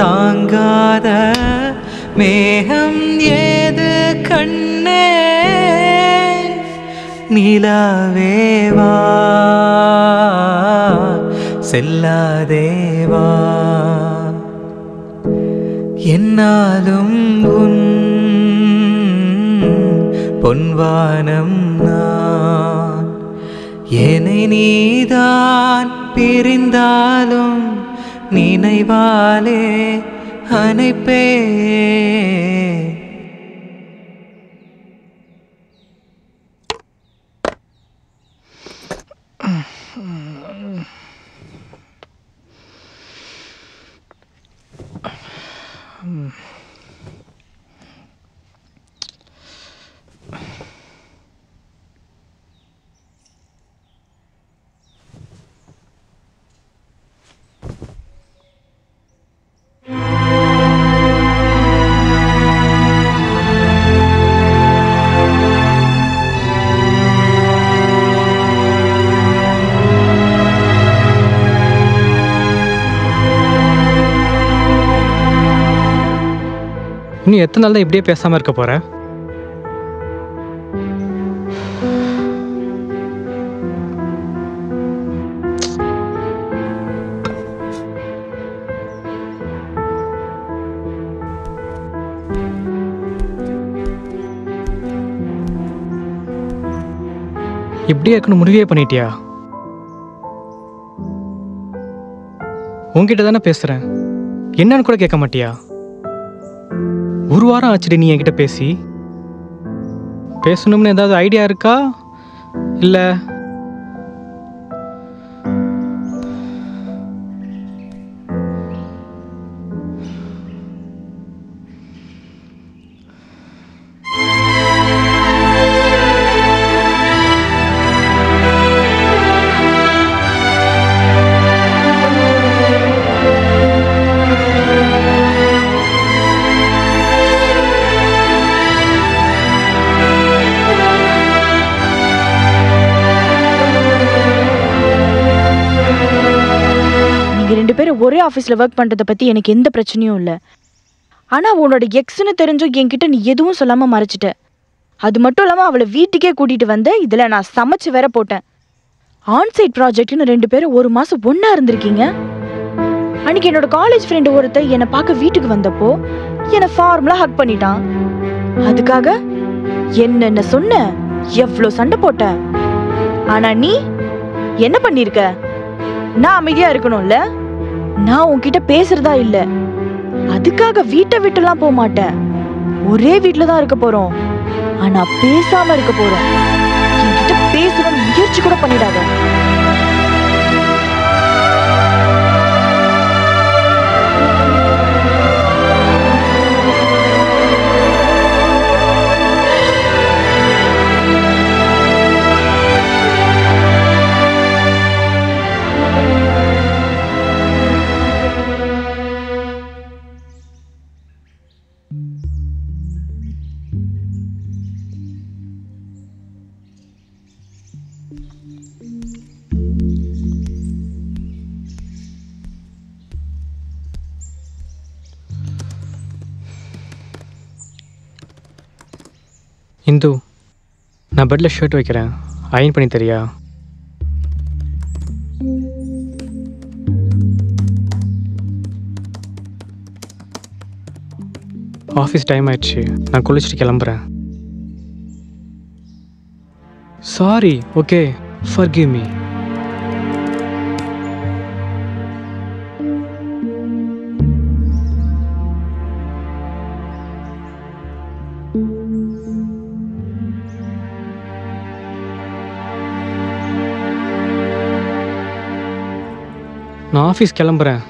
தாங்காத மேகம் ஏது கண்ணே நிலவேவா செல்லாதேவா என்னாலும் உன் பொன்வானம் நான் என்னை நீதான் பிரிந்தாலும் நினைவாலே அணைப்பே நீ எத்தனை நாள் தான் இப்படியே பேசாமல் இருக்க போற? இப்படியே இருக்கணும் முடிவே பண்ணிட்டியா? உன்கிட்ட தானே பேசுறேன், என்னன்னு கூட கேட்க மாட்டியா? ஒரு வாரம் ஆச்சுடி நீ என்கிட்ட பேசணும்னு ஏதாவது ஐடியா இருக்கா இல்லை? ரெண்டு பேரும் ஒரே ஆஃபீஸில் ஒர்க் பண்ணுறதை பற்றி எனக்கு எந்த பிரச்சனையும் இல்லை. ஆனால் உன்னோட எக்ஸ்ன்னு தெரிஞ்சோ என்கிட்ட நீ எதுவும் சொல்லாமல் மறைச்சிட்ட. அது மட்டும் இல்லாமல் அவளை வீட்டுக்கே கூட்டிகிட்டு வந்த. இதில் நான் சமைச்சு வேற போட்டேன். ஆன்சைட் ப்ராஜெக்ட்னு ரெண்டு பேரும் ஒரு மாதம் ஒன்றா இருந்திருக்கீங்க. அன்றைக்கி என்னோட காலேஜ் ஃப்ரெண்டு ஒருத்தர் என்னை பார்க்க வீட்டுக்கு வந்தப்போ என்னை ஃபார்முலா ஹக் பண்ணிட்டான். அதுக்காக என்னென்ன சொன்ன, எவ்வளோ சண்டை போட்ட. ஆனால் நீ என்ன பண்ணியிருக்க? நான் அமைதியா இருக்கணும்ல. நான் உன்கிட்ட பேசுறதா இல்ல. அதுக்காக வீட்டை விட்டுலாம் போக மாட்டேன். ஒரே வீட்டுல தான் இருக்க போறோம். ஆனா பேசாம இருக்க போறோம். என்கிட்ட பேசணும்னு முயற்சி கூட பண்ணிடாத. இந்து, நான் பெட்டில் ஷர்ட் வைக்கிறேன், அயன் பண்ணி தரியா? ஆஃபீஸ் டைம் ஆயிடுச்சு, நான் குளிச்சுட்டு கிளம்புறேன். Sorry, okay, forgive me. நான் ஆஃபீஸ் கிளம்புறேன்.